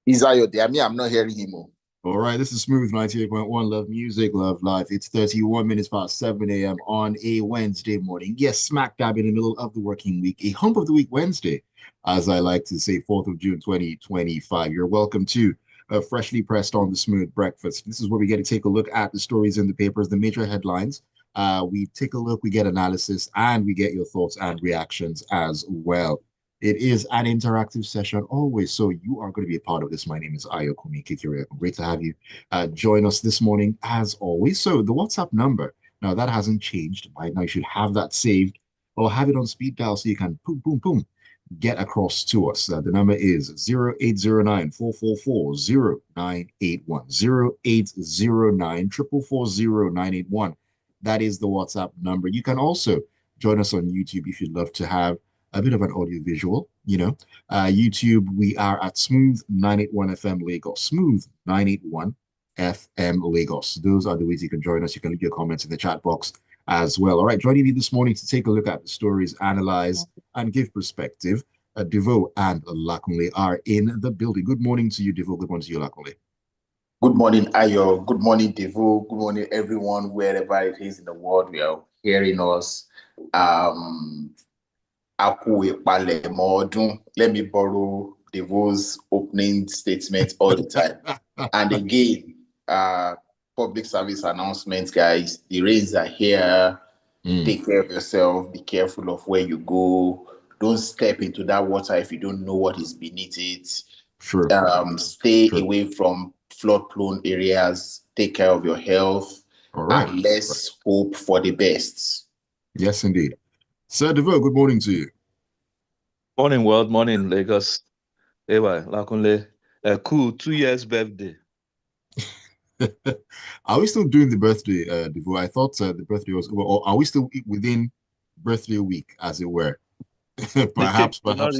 Is that your day? I mean, I'm not hearing him. Oh. All right, this is Smooth 98.1. Love music, love life. It's 31 minutes past 7 a.m. on a Wednesday morning. Yes, smack dab in the middle of the working week, a hump of the week Wednesday, as I like to say, 4th of June 2025. You're welcome to Freshly Pressed on the Smooth Breakfast. This is where we get to take a look at the stories in the papers, the major headlines. We take a look, we get analysis, and we get your thoughts and reactions as well. It is an interactive session always, so you are going to be a part of this. My name is Ayokunmi. Great to have you join us this morning as always. So the WhatsApp number, now that hasn't changed. By now you should have that saved or have it on speed dial so you can boom, boom, boom, get across to us. The number is 0809 444 0981. 0809 444 0981. That is the WhatsApp number. You can also join us on YouTube if you'd love to have a bit of an audio visual, YouTube, we are at Smooth 981 FM Lagos. Smooth 981 FM Lagos. Those are the ways you can join us. You can leave your comments in the chat box as well. All right, joining me this morning to take a look at the stories, analyze, and give perspective. Devoe and Lakunle are in the building. Good morning to you, Devoe. Good morning to you, Lakunle. Good morning, Ayo. Good morning, Devoe. Good morning, everyone, wherever it is in the world we are hearing us. Let me borrow Devoe's opening statement all the time. And again, public service announcements, guys. The rains are here. Take care of yourself. Be careful of where you go. Don't step into that water if you don't know what is beneath it. Sure. Stay away from flood-prone areas. Take care of your health. All right. And let's hope for the best. Yes, indeed. Sir Devoe, good morning to you. Morning, world. Morning, Lagos. Ewa, Lakunle. Cool. 2 years birthday. Are we still doing the birthday, Devoe? I thought the birthday was over. Or are we still within birthday week, as it were? Perhaps not.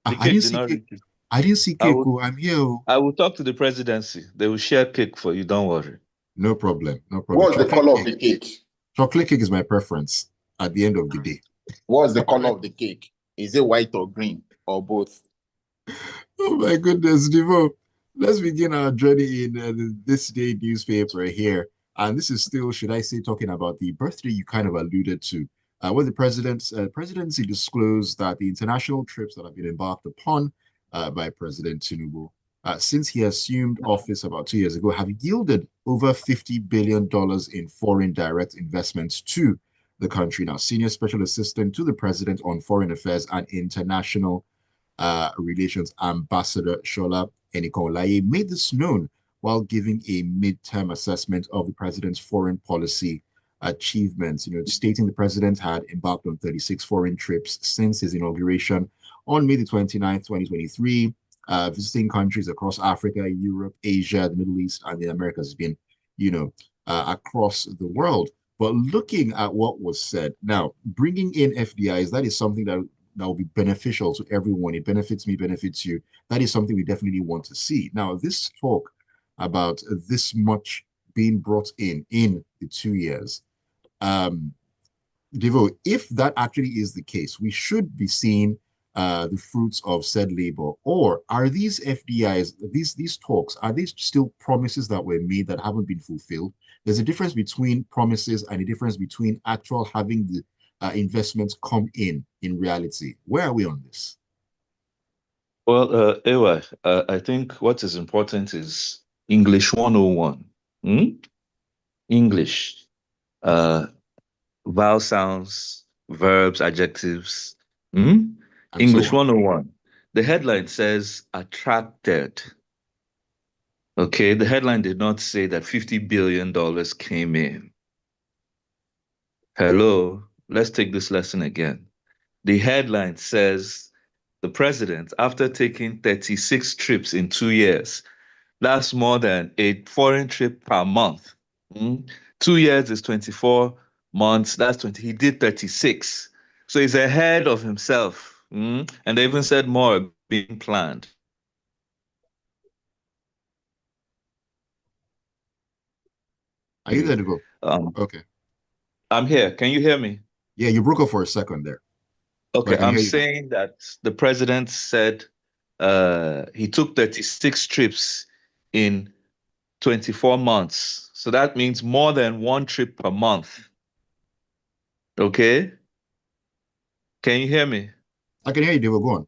I didn't see cake. I didn't see cake. I'm here. I will talk to the presidency. They will share cake for you. Don't worry. No problem. No problem. What's the color of the cake? Chocolate cake is my preference at the end of the day. What's the color of the cake? Is it white or green or both? Oh my goodness, Devoe. Let's begin our journey in this day newspaper here. And this is still, should I say, talking about the birthday you kind of alluded to. Where the presidency disclosed that the international trips that have been embarked upon by President Tinubu since he assumed office about 2 years ago have yielded over $50 billion in foreign direct investments to the country. Now, Senior Special Assistant to the President on Foreign Affairs and International Relations Ambassador Shola Enikolaye made this known while giving a midterm assessment of the president's foreign policy achievements, stating the president had embarked on 36 foreign trips since his inauguration on May the 29th, 2023, visiting countries across Africa, Europe, Asia, the Middle East, and the Americas. Has been, across the world. But looking at what was said, now, bringing in FDIs, that is something that will be beneficial to everyone. It benefits me, benefits you. That is something we definitely want to see. Now, this talk about this much being brought in the 2 years, Devoe, if that actually is the case, we should be seeing the fruits of said labor. Or are these FDIs, these talks, are they still promises that were made that haven't been fulfilled? There's a difference between promises and a difference between actual having the investments come in reality. Where are we on this? Well, Ewa, I think what is important is English 101. English. Vowel sounds, verbs, adjectives. English 101. The headline says attracted. Okay, the headline did not say that $50 billion came in. Hello, let's take this lesson again. The headline says the president, after taking 36 trips in 2 years, that's more than a foreign trip per month. 2 years is 24 months, that's 20. He did 36. So he's ahead of himself. And they even said more being planned. Are you there to go? Okay. I'm here. Can you hear me? Yeah, you broke up for a second there. Okay, I'm saying that the president said he took 36 trips in 24 months. So that means more than one trip per month. Okay? Can you hear me? I can hear you, Devoe. Go on.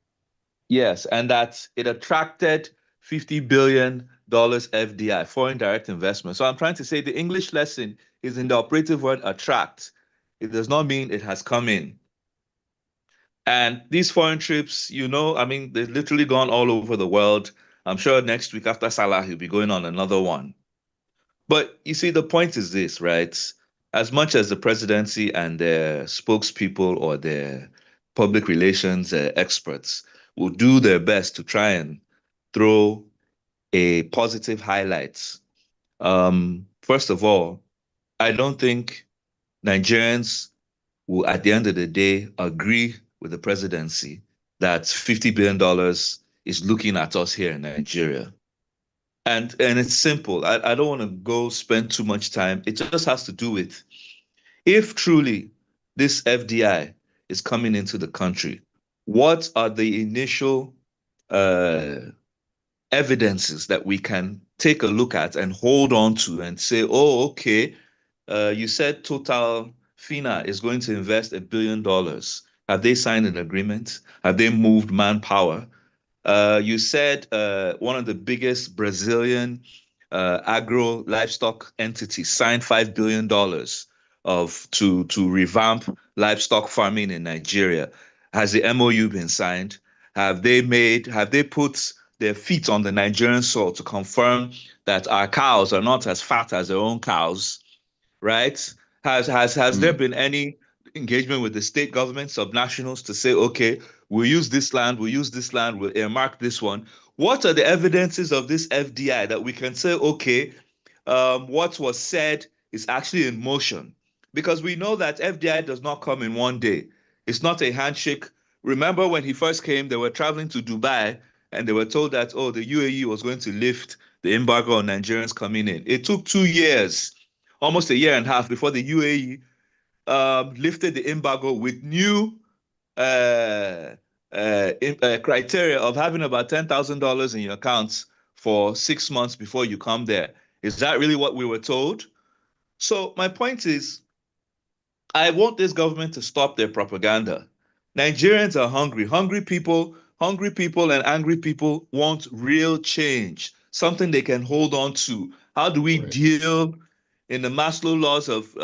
Yes, and that it attracted $50 billion FDI, foreign direct investment. So I'm trying to say the English lesson is in the operative word attract. It does not mean it has come in. And these foreign trips, I mean, they've literally gone all over the world. I'm sure next week after Salah, he'll be going on another one. But you see, the point is this, right? As much as the presidency and their spokespeople or their public relations experts will do their best to try and throw a positive highlights. First of all, I don't think Nigerians will, at the end of the day, agree with the presidency that $50 billion is looking at us here in Nigeria. And it's simple. I don't want to go spend too much time. It just has to do with if truly this FDI is coming into the country, what are the initial uh, evidences that we can take a look at and hold on to and say, oh, okay, you said Total Fina is going to invest $1 billion. Have they signed an agreement? Have they moved manpower? You said one of the biggest Brazilian agro livestock entities signed $5 billion of to revamp livestock farming in Nigeria. Has the MOU been signed? Have they put their feet on the Nigerian soil to confirm that our cows are not as fat as their own cows, right? Has there been any engagement with the state government, subnationals to say, okay, we'll use this land, we'll earmark this one. What are the evidences of this FDI that we can say, okay, what was said is actually in motion? Because we know that FDI does not come in one day. It's not a handshake. Remember when he first came, they were traveling to Dubai and they were told that, oh, the UAE was going to lift the embargo on Nigerians coming in. It took 2 years, almost a year and a half before the UAE lifted the embargo with new criteria of having about $10,000 in your accounts for 6 months before you come there. Is that really what we were told? So my point is, I want this government to stop their propaganda. Nigerians are hungry. Hungry people and angry people want real change, something they can hold on to. How do we deal in the Maslow laws of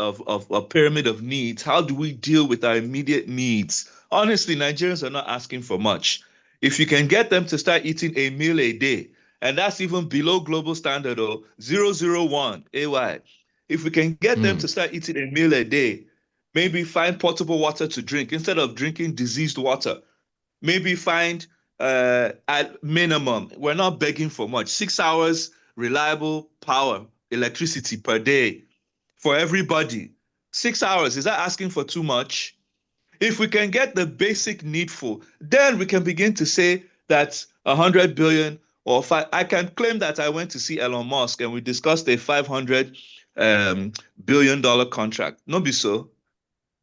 a pyramid of needs? How do we deal with our immediate needs? Honestly, Nigerians are not asking for much. If you can get them to start eating a meal a day, and that's even below global standard or 001 AY. If we can get them to start eating a meal a day, maybe find potable water to drink instead of drinking diseased water. Maybe find at minimum, we're not begging for much, 6 hours reliable power, electricity per day for everybody. 6 hours, is that asking for too much? If we can get the basic needful, then we can begin to say that 100 billion or five. I can claim that I went to see Elon Musk and we discussed a $500 billion contract. No be so.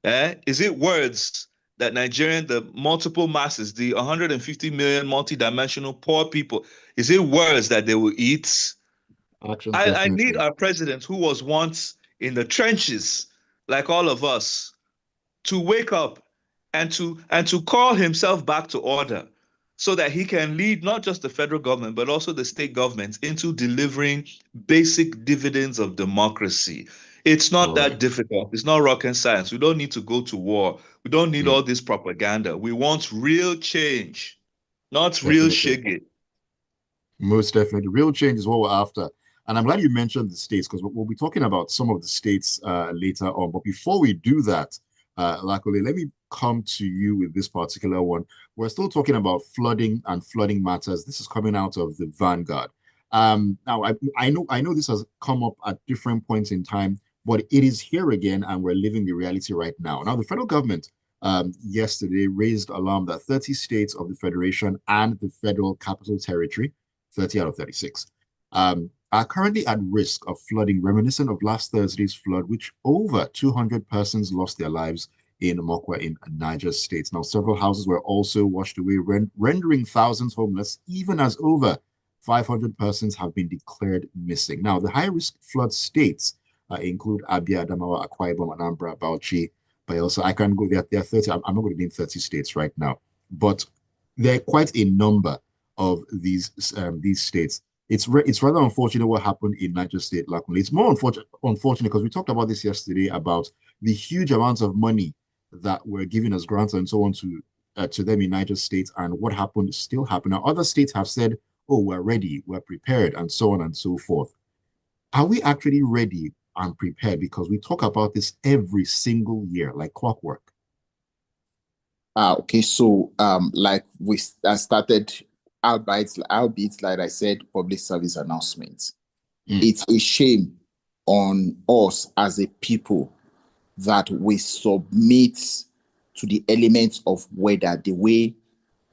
Is it words that Nigerian, the multiple masses, the 150 million multidimensional poor people, is it words that they will eat? Actions, I need definitely. our president, who was once in the trenches, like all of us, to wake up and to call himself back to order so that he can lead not just the federal government but also the state governments into delivering basic dividends of democracy. It's not that difficult. It's not rocket science. We don't need to go to war. We don't need all this propaganda. We want real change, not real Definitely. shiggy. Most definitely. Real change is what we're after. And I'm glad you mentioned the states because we'll be talking about some of the states later on. But before we do that, Lakunle, let me come to you with this particular one. We're still talking about flooding and flooding matters. This is coming out of the Vanguard. Now, I know this has come up at different points in time, but it is here again, and we're living the reality right now. Now, the federal government yesterday raised alarm that 30 states of the Federation and the Federal Capital Territory 30 out of 36, are currently at risk of flooding, reminiscent of last Thursday's flood, which over 200 persons lost their lives in Mokwa in Niger State. Now, several houses were also washed away, rendering thousands homeless, even as over 500 persons have been declared missing. Now, the high-risk flood states include Abia, Adamawa, Akwa Ibom, Anambra, Bauchi, Bayelsa. I can go there. There are 30. I'm not going to name 30 states right now, but there are quite a number of these states. It's rather unfortunate what happened in Niger State, Lakunle. It's more unfortunate because we talked about this yesterday about the huge amounts of money that were given as grants and so on to them in Niger State, and what happened still happened. Now, other states have said, "Oh, we're ready, we're prepared," and so on and so forth. Are we actually ready and prepared? Because we talk about this every single year, like clockwork. Okay, so like we started, albeit like I said, public service announcements. It's a shame on us as a people that we submit to the elements of weather the way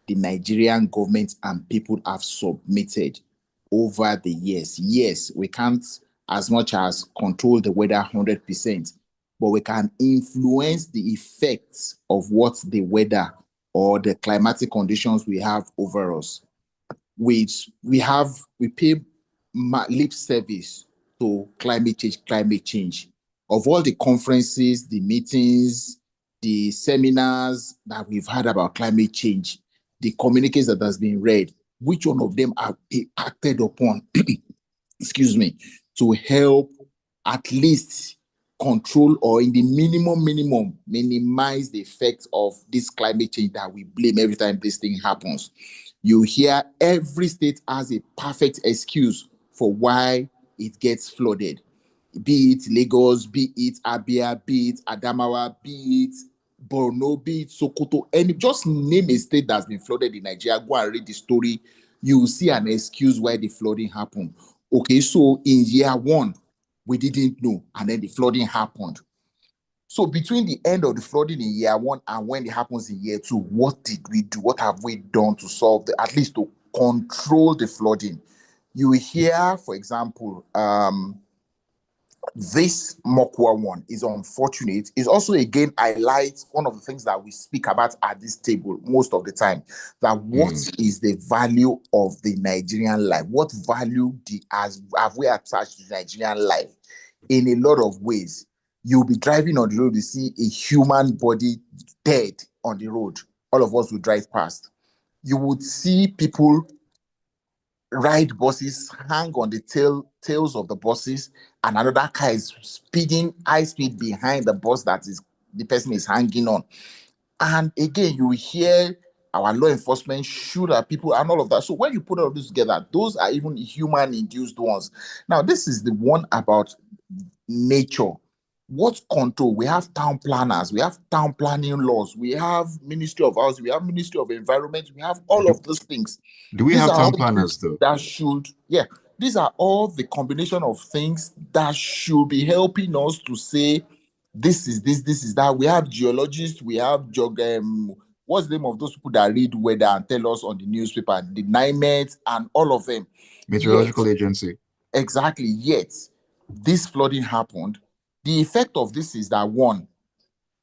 the Nigerian government and people have submitted over the years. Yes, we can't as much as control the weather 100%, but we can influence the effects of what the weather or the climatic conditions we have over us. We pay lip service to climate change. Of all the conferences, the meetings, the seminars that we've had about climate change, the communiques that has been read, which one of them are acted upon, excuse me, to help at least control or in the minimum minimize the effects of this climate change that we blame every time this thing happens. You hear every state has a perfect excuse for why it gets flooded. Be it Lagos, be it Abia, be it Adamawa, be it Borno, be it Sokoto, and just name a state that's been flooded in Nigeria. Go and read the story. You will see an excuse why the flooding happened. Okay, so in year one, we didn't know, and then the flooding happened. So between the end of the flooding in year one and when it happens in year two, what did we do? What have we done to solve at least to control the flooding? You hear, for example, this Mokwa one is unfortunate. It's also again highlights one of the things that we speak about at this table most of the time, that what is the value of the Nigerian life? What value have we attached to Nigerian life? In a lot of ways, you'll be driving on the road, you see a human body dead on the road. All of us will drive past. You would see people ride buses, hang on the tails of the buses, and another car is speeding high speed behind the bus that is the person is hanging on. And again, you hear our law enforcement shoot at people and all of that. So when you put all of this together, those are even human-induced ones. Now, this is the one about nature. What control? We have town planners, we have town planning laws, we have Ministry of Housing, we have Ministry of Environment, we have all of those things. Do we have town planners though? That should, these are all the combination of things that should be helping us to say, this is that. We have geologists, we have what's the name of those people that read weather and tell us on the newspaper, the NIMET and all of them. Meteorological Agency. Exactly. Yet, this flooding happened. The effect of this is that one,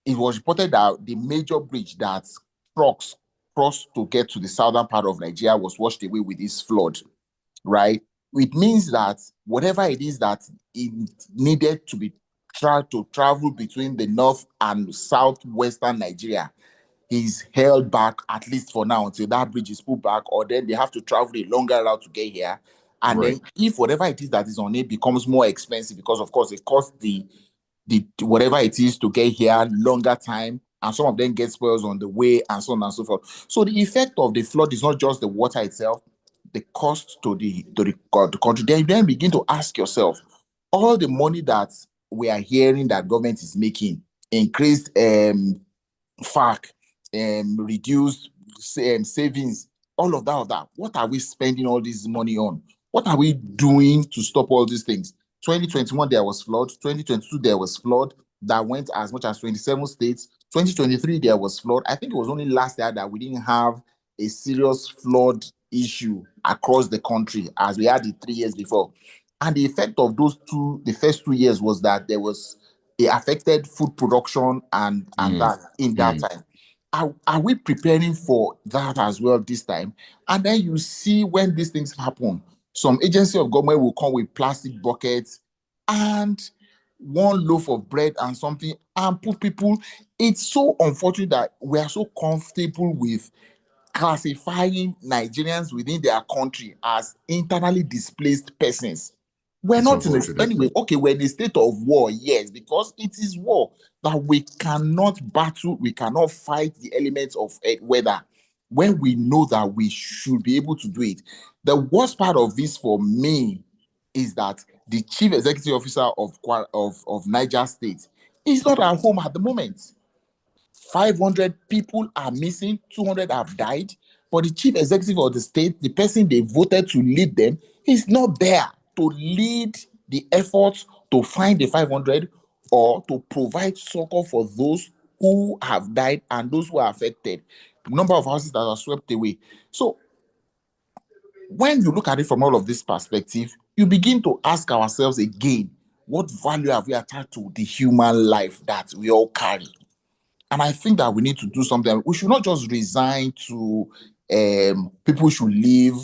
it was reported that the major bridge that trucks crossed to get to the southern part of Nigeria was washed away with this flood, right? It means that whatever it is that it needed to be tried to travel between the north and southwestern Nigeria is held back, at least for now, until that bridge is put back, or then they have to travel a longer route to get here. And then if whatever it is that is on it becomes more expensive, because of course it costs the whatever it is to get here longer time, and some of them get spoils on the way, and so on and so forth. So the effect of the flood is not just the water itself, the cost to the country. Then you then begin to ask yourself, all the money that we are hearing that government is making, increased FAC, reduced savings, all of that. What are we spending all this money on? What are we doing to stop all these things? 2021, there was flood. 2022, there was flood that went as much as 27 states. 2023, there was flood. I think it was only last year that we didn't have a serious flood issue across the country as we had the 3 years before. And the effect of the first 2 years was that there was it affected food production and that in that time. Are we preparing for that as well this time? And then you see when these things happen, some agency of government will come with plastic buckets and one loaf of bread and something and put people. It's so unfortunate that we are so comfortable with classifying Nigerians within their country as internally displaced persons. We're It's not in a unfortunate. anyway. Okay, we're in a state of war, yes, because it is war that we cannot battle, we cannot fight the elements of weather when we know that we should be able to do it. The worst part of this for me is that the chief executive officer of Niger State is not at home at the moment. 500 people are missing, 200 have died, but the chief executive of the state, the person they voted to lead them, is not there to lead the efforts to find the 500 or to provide succor for those who have died and those who are affected. The number of houses that are swept away. So when you look at it from all of this perspective, you begin to ask ourselves again, what value have we attached to the human life that we all carry? And I think that we need to do something. We should not just resign to people should leave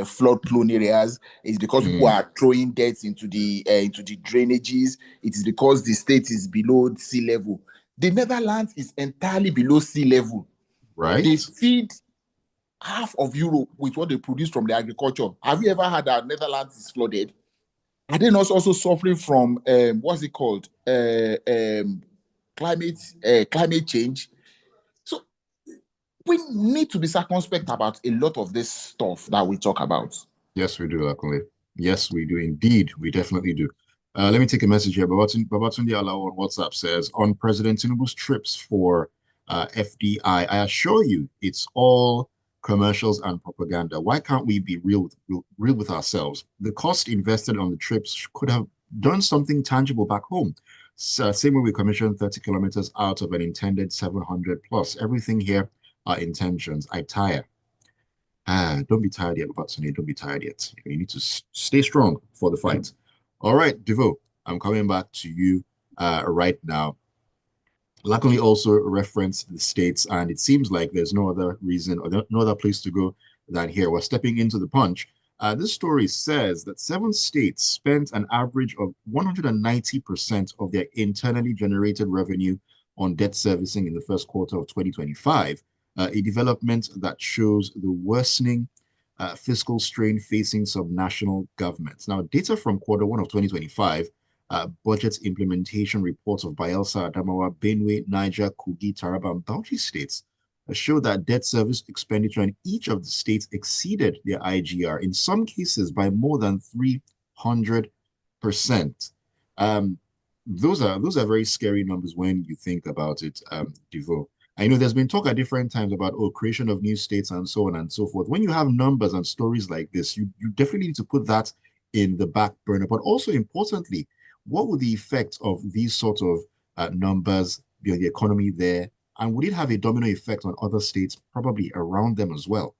flood-prone areas. It's because people are throwing dirt into the drainages. It is because the state is below sea level. The Netherlands is entirely below sea level. Right. They feed half of Europe with what they produce from the agriculture. Have you ever heard that Netherlands is flooded? Are they not also suffering from what's it called? Climate change. So we need to be circumspect about a lot of this stuff that we talk about. Yes, we do, Lakunle. Yes, we do indeed. We definitely do. Let me take a message here. Babatunde Alao on WhatsApp says, on President Tinubu's trips for FDI, I assure you, it's all commercials and propaganda. Why can't we be real with ourselves? The cost invested on the trips could have done something tangible back home. Same way we commissioned 30 kilometers out of an intended 700 plus. Everything here are intentions. I tire. Don't be tired yet, Babatunde. Don't be tired yet. You need to stay strong for the fight. All right, Devoe, I'm coming back to you right now. Lakunle also referenced the states, and it seems like there's no other reason or no other place to go than here. We're stepping into the punch. This story says that 7 states spent an average of 190% of their internally generated revenue on debt servicing in the first quarter of 2025, a development that shows the worsening fiscal strain facing subnational governments. Now, data from Q1 of 2025 budget implementation reports of Bayelsa, Adamawa, Benue, Niger, Kogi, Taraba, and Bauchi states show that debt service expenditure in each of the states exceeded their IGR, in some cases by more than 300%. Those are very scary numbers when you think about it, Devoe. I know there's been talk at different times about creation of new states and so on and so forth. When you have numbers and stories like this, you definitely need to put that in the back burner. But also importantly, what would the effect of these sort of numbers be on the economy there? And would it have a domino effect on other states, probably around them as well?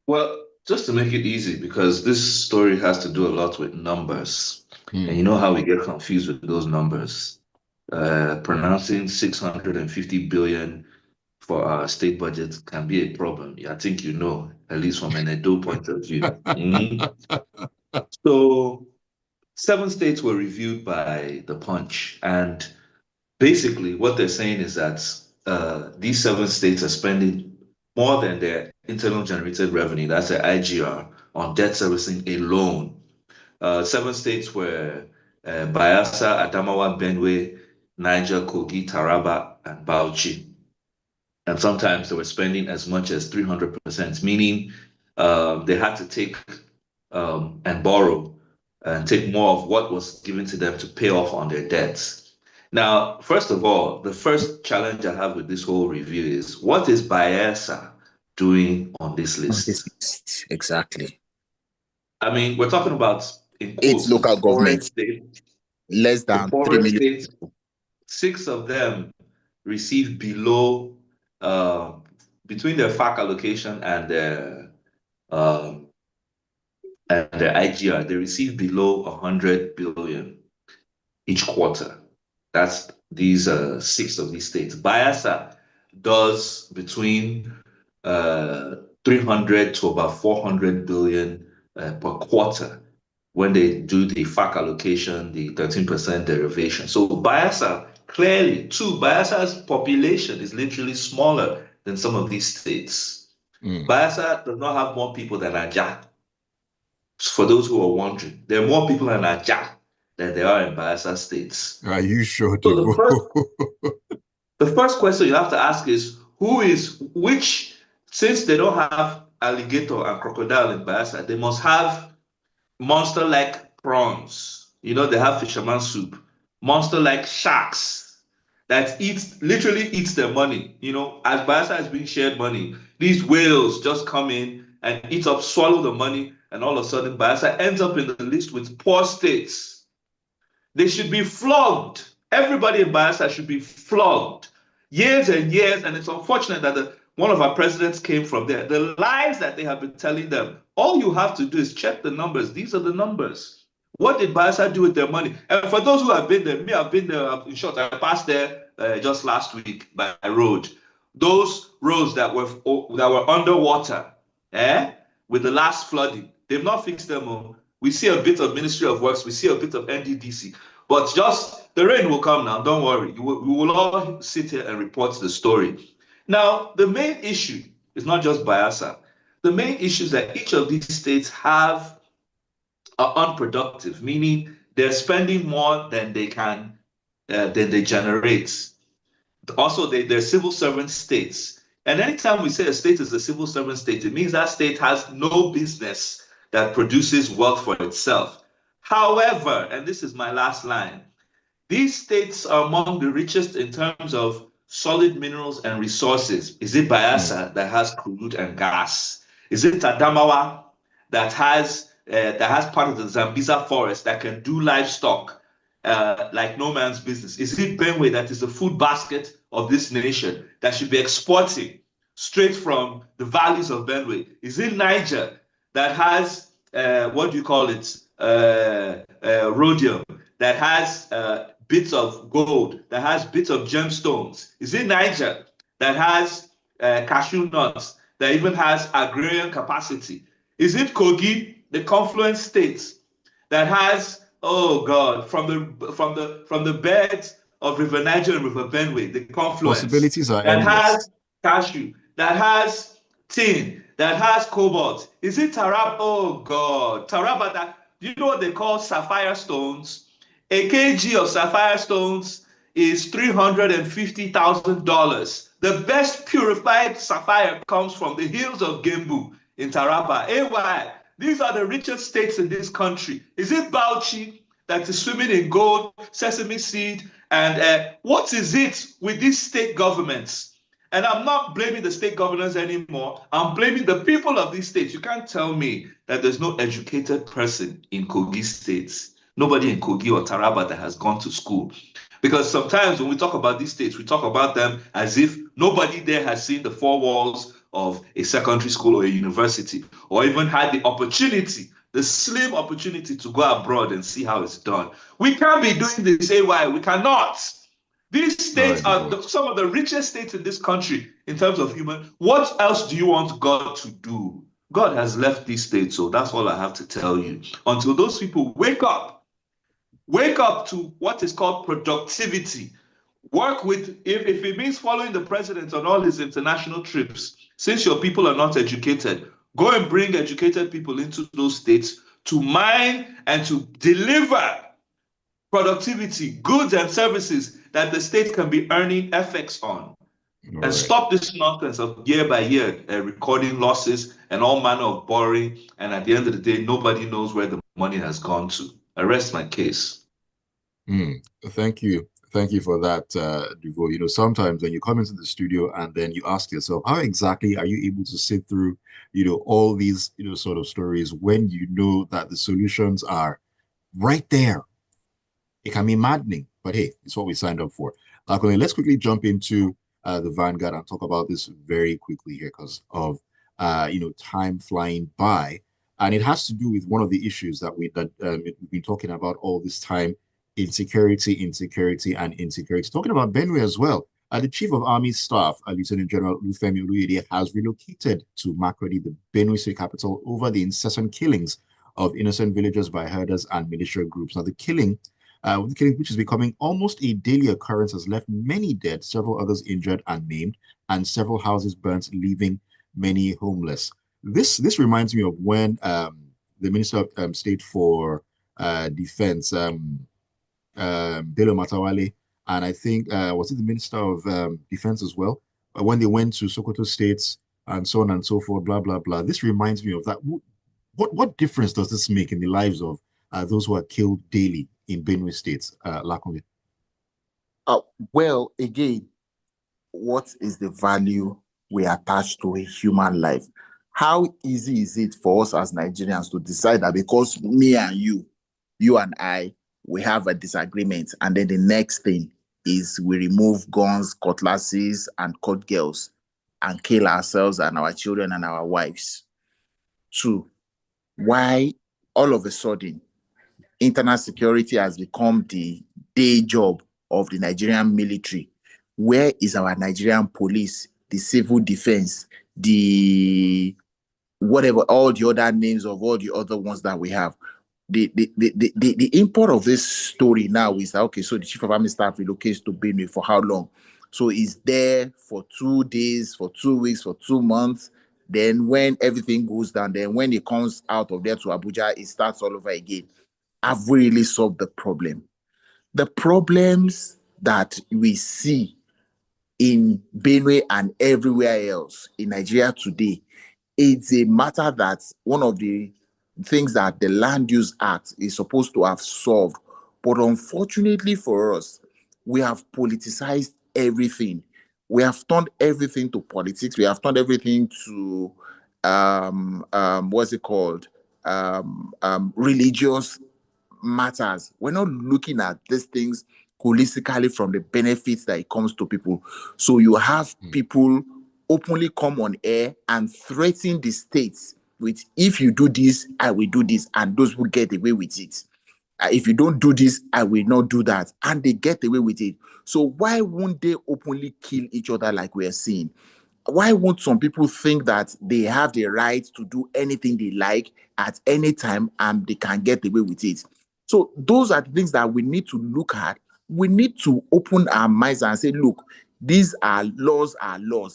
Well, just to make it easy, because this story has to do a lot with numbers. And you know how we get confused with those numbers. Pronouncing 650 billion for our state budget can be a problem. I think you know, at least from an Edo point of view. So 7 states were reviewed by the Punch, and basically what they're saying is that these 7 states are spending more than their internal generated revenue, that's their IGR, on debt servicing alone. 7 states were Bayelsa, Adamawa, Benue, Niger, Kogi, Taraba, and Bauchi. And sometimes they were spending as much as 300%, meaning they had to take and borrow and take more of what was given to them to pay off on their debts. Now, first of all, the first challenge I have with this whole review is, what is Bayelsa doing on this list? Exactly. I mean, we're talking about, in 8 quotes, local the governments, state, less the than 3 poorest million. states. 6 of them receive below, between their FAC allocation and their IGR, they receive below 100 billion. each quarter. That's these 6 of these states. Bayelsa does between 300 to about 400 billion per quarter when they do the FAC allocation, the 13% derivation. So Bayelsa, clearly, too, Bayelsa's population is literally smaller than some of these states. Bayelsa does not have more people than Ajah. For those who are wondering, there are more people in Ajah than there are in Bayelsa states. Are you sure, So Devoe? the first question you have to ask is which, since they don't have alligator and crocodile in Bayelsa, they must have monster-like prawns. You know, they have fisherman soup. Monster-like sharks that literally eats their money. You know, as Bayelsa is being shared money, these whales just come in and swallow the money, and all of a sudden Bayelsa ends up in the list with poor states. They should be flogged. Everybody in Bayelsa should be flogged. Years and years, and it's unfortunate that one of our presidents came from there. The lies that they have been telling them, all you have to do is check the numbers. These are the numbers. What did Bayelsa do with their money? And for those who have been there, me, I've been there, in short, I passed there just last week by road. Those roads that were underwater, with the last flooding, they've not fixed them. We see a bit of Ministry of Works, we see a bit of NDDC, but just the rain will come now. Don't worry. We will all sit here and report the story. Now, the main issue is not just Bayelsa. The main issue is that each of these states are unproductive, meaning they're spending more than they generate. Also, they're civil servant states. And anytime we say a state is a civil servant state, it means that state has no business that produces wealth for itself. However, and this is my last line, these states are among the richest in terms of solid minerals and resources. Is it Bayelsa that has crude and gas? Is it Adamawa that has part of the Zambiza forest that can do livestock like no man's business? Is it Benue that is the food basket of this nation that should be exporting straight from the valleys of Benue? Is it Niger that has rhodium, that has bits of gold, that has bits of gemstones? Is it Niger that has cashew nuts, that even has agrarian capacity? Is it Kogi, the confluence state, that has, oh God, from the beds of River Niger and River Benue, the confluence, Possibilities are that endless. has cashew, that has tin, that has cobalt? Is it Taraba? Oh God, Taraba, that, you know what they call sapphire stones? A kg of sapphire stones is $350,000. The best purified sapphire comes from the hills of Gembu in Taraba. AY, these are the richest states in this country. Is it Bauchi that is swimming in gold, sesame seed? And what is it with these state governments? And I'm not blaming the state governors anymore. I'm blaming the people of these states. You can't tell me that there's no educated person in Kogi states. Nobody in Kogi or Taraba that has gone to school. Because sometimes when we talk about these states, we talk about them as if nobody there has seen the four walls of a secondary school or a university, or even had the opportunity, the slim opportunity to go abroad and see how it's done. We can't be doing this, AY. We cannot. These states are some of the richest states in this country in terms of human. What else do you want God to do? God has left these states, so that's all I have to tell you. Until those people wake up to what is called productivity. Work with, if it means following the president on all his international trips, since your people are not educated, go and bring educated people into those states to mine and to deliver productivity, goods and services that the state can be earning FX on. And stop this nonsense of year by year recording losses and all manner of borrowing. And at the end of the day, nobody knows where the money has gone to. I rest my case. Thank you. Thank you for that, Devoe. You know, sometimes when you come into the studio and then you ask yourself, how exactly are you able to sit through, you know, all these, you know, sort of stories when you know that the solutions are right there? It can be maddening, but hey, it's what we signed up for. Lakunle, let's quickly jump into the Vanguard and talk about this very quickly here because of, you know, time flying by. And it has to do with one of the issues that we've been talking about all this time insecurity, insecurity, and insecurity. Talking about Benue as well, the Chief of Army Staff, Lieutenant General Lufemi Oluyede, has relocated to Makurdi, the Benue State capital, over the incessant killings of innocent villagers by herders and militia groups. Now, the killing, which is becoming almost a daily occurrence, has left many dead, several others injured and maimed, and several houses burnt, leaving many homeless. This reminds me of when the Minister of State for Defense, Delo Matawale, and I think was it the Minister of Defense as well, when they went to Sokoto states and so on and so forth, blah blah blah. This reminds me of that. What difference does this make in the lives of those who are killed daily in Benue states, Lakunle? Well, again, what is the value we attach to a human life? How easy is it for us as Nigerians to decide that because me and you and I, we have a disagreement, and then the next thing is we remove guns, cutlasses, and cut girls and kill ourselves and our children and our wives? Two, why all of a sudden internal security has become the day job of the Nigerian military? Where is our Nigerian police, the civil defense, the whatever, all the other names of all the other ones that we have? The import of this story now is that, okay, so the Chief of Army Staff relocates to Benue for how long? So he's there for 2 days, for 2 weeks, for 2 months. Then when everything goes down, then when he comes out of there to Abuja, it starts all over again. Have we really solved the problem? The problems that we see in Benue and everywhere else in Nigeria today, it's a matter that one of the things that the Land Use Act is supposed to have solved. But unfortunately for us, we have politicized everything. We have turned everything to politics. We have turned everything to what's it called? Religious matters. We're not looking at these things holistically from the benefits that it comes to people. So you have people openly come on air and threaten the states with, if you do this, I will do this, and those will get away with it. If you don't do this, I will not do that, and they get away with it. So why won't they openly kill each other like we're seeing? Why won't some people think that they have the right to do anything they like at any time and they can get away with it? So those are the things that we need to look at. We need to open our minds and say, look, these are laws,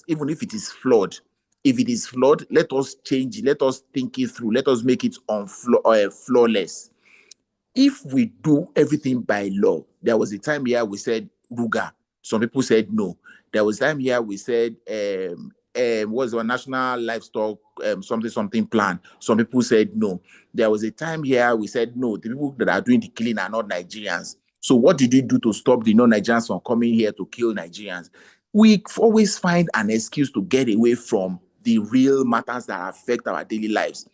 even if it is flawed. If it is flawed, let us change it. Let us think it through. Let us make it flawless. If we do everything by law, there was a time here we said Ruga. Some people said no. There was a time here we said what's our national livestock something plan. Some people said no. There was a time here we said no. The people that are doing the killing are not Nigerians. So what did you do to stop the non-Nigerians from coming here to kill Nigerians? We always find an excuse to get away from the real matters that affect our daily lives.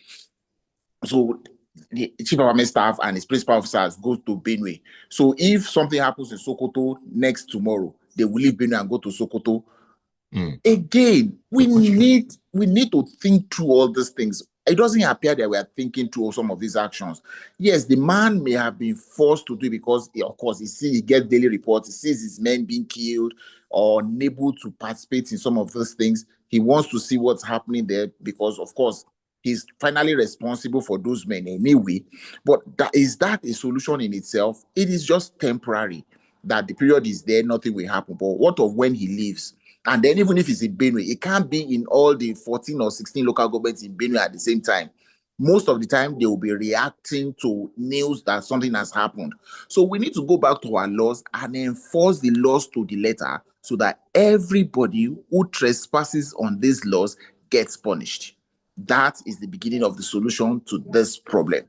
So the Chief of Army Staff and his principal officers go to Benue. So if something happens in Sokoto next tomorrow, they will leave Benue and go to Sokoto. Again, we need to think through all these things. It doesn't appear that we are thinking through some of these actions. Yes, the man may have been forced to do it because, of course, he gets daily reports, he sees his men being killed or unable to participate in some of those things. He wants to see what's happening there because, of course, he's finally responsible for those men anyway. But is that a solution in itself? It is just temporary. That the period is there, nothing will happen. But what of when he leaves? And then even if it's in Benue, it can't be in all the 14 or 16 local governments in Benue at the same time. Most of the time, they will be reacting to news that something has happened. So we need to go back to our laws and enforce the laws to the letter so that everybody who trespasses on these laws gets punished. That is the beginning of the solution to this problem.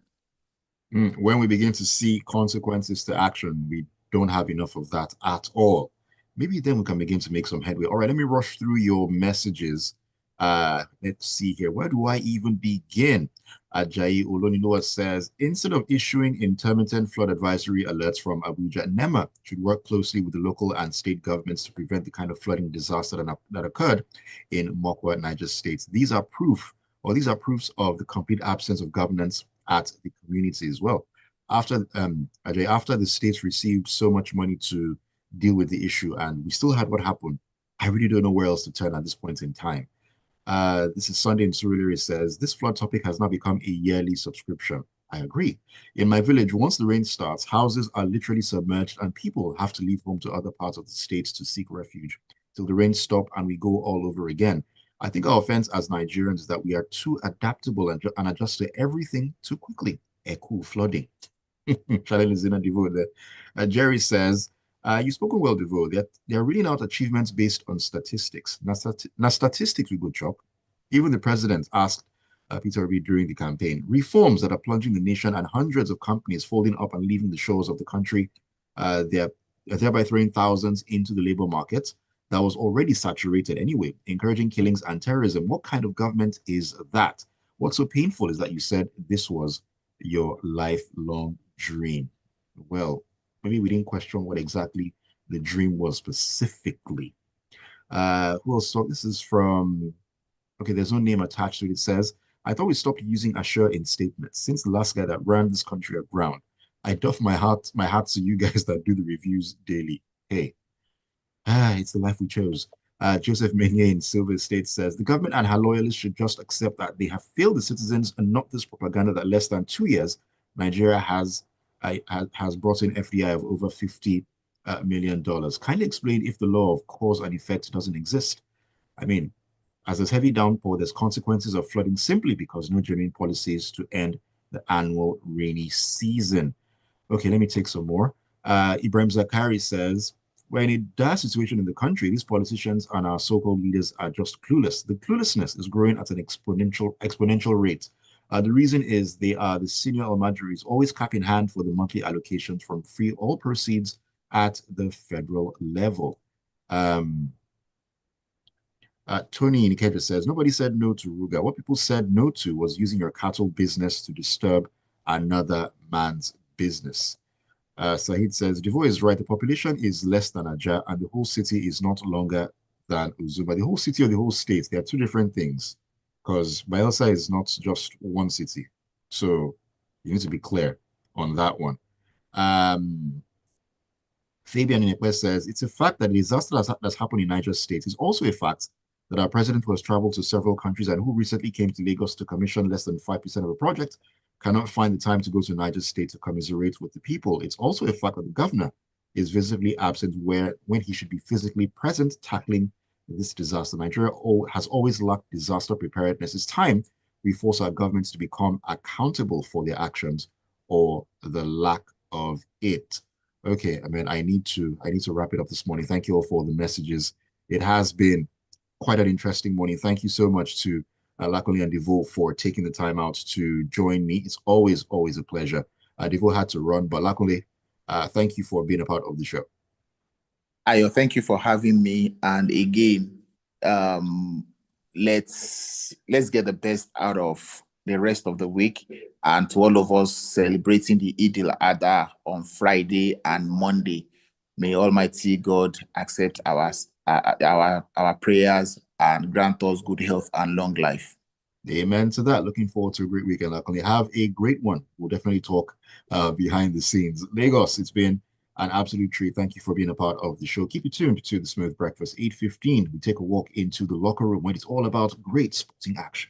When we begin to see consequences to action, we don't have enough of that at all. Maybe then we can begin to make some headway. All right, let me rush through your messages. Let's see here. Where do I even begin? Ajayi Oloninoa says, instead of issuing intermittent flood advisory alerts from Abuja, NEMA should work closely with the local and state governments to prevent the kind of flooding disaster that occurred in Mokwa, Niger State. These are proofs of the complete absence of governance at the community as well. after Ajay, after the states received so much money to deal with the issue, and we still had what happened. I really don't know where else to turn at this point in time. This is Sunday in Surulere says, this flood topic has now become a yearly subscription. I agree. In my village, once the rain starts, houses are literally submerged and people have to leave home to other parts of the state to seek refuge till the rain stop and we go all over again. I think our offense as Nigerians is that we are too adaptable and adjust to everything too quickly. Cool flooding. Devoe there. Jerry says, you've spoken well, Devoe. They're really not achievements based on statistics. Now, statistics we go chop. Even the president asked Peter Obi during the campaign, reforms that are plunging the nation and hundreds of companies folding up and leaving the shores of the country, they're thereby throwing thousands into the labor market that was already saturated anyway, encouraging killings and terrorism. What kind of government is that? What's so painful is that you said this was your lifelong dream. Well, maybe we didn't question what exactly the dream was specifically. Who else? So this is from, okay, there's no name attached to it. It says, I thought we stopped using Assure in statements since the last guy that ran this country aground. I doff my hat to you guys that do the reviews daily. Hey, it's the life we chose. Joseph Menier in Silver State says, the government and her loyalists should just accept that they have failed the citizens and not this propaganda that less than 2 years, Nigeria has brought in FDI of over $50 million. Kindly explain if the law of cause and effect doesn't exist. I mean, as there's heavy downpour, there's consequences of flooding simply because no genuine policies to end the annual rainy season. Okay, let me take some more. Ibrahim Zakari says, we're in a dire situation in the country. These politicians and our so-called leaders are just clueless. The cluelessness is growing at an exponential rate. The reason is they are the senior almajiris, always cap in hand for the monthly allocations from free all proceeds at the federal level. Tony Nikeja says, nobody said no to Ruga. What people said no to was using your cattle business to disturb another man's business. Sahid says, Devoe is right. The population is less than Aja, and the whole city is not longer than Uzuma. The whole city or the whole state, they are two different things, because Bayelsa is not just one city. So you need to be clear on that one. Fabian Inekwe says, it's a fact that the disaster that's happened in Niger State is also a fact that our president, who has traveled to several countries and who recently came to Lagos to commission less than 5% of a project, cannot find the time to go to Niger State to commiserate with the people. It's also a fact that the governor is visibly absent when he should be physically present tackling this disaster. Nigeria has always lacked disaster preparedness. It's time we force our governments to become accountable for their actions or the lack of it. Okay, I mean, I need to wrap it up this morning. Thank you all for the messages. It has been quite an interesting morning. Thank you so much to Lakunle and Devoe for taking the time out to join me. It's always a pleasure. Devoe had to run, but Lakunle, thank you for being a part of the show. Ayo, thank you for having me. And again, let's get the best out of the rest of the week, and to all of us celebrating the Eid al-Adha on Friday and Monday, may Almighty God accept our prayers and grant us good health and long life. Amen to that. Looking forward to a great weekend. Lakunle, have a great one. We'll definitely talk behind the scenes. Lagos, it's been an absolute treat. Thank you for being a part of the show. Keep it tuned to the Smooth Breakfast. 8:15, we take a walk into the locker room when it's all about great sporting action.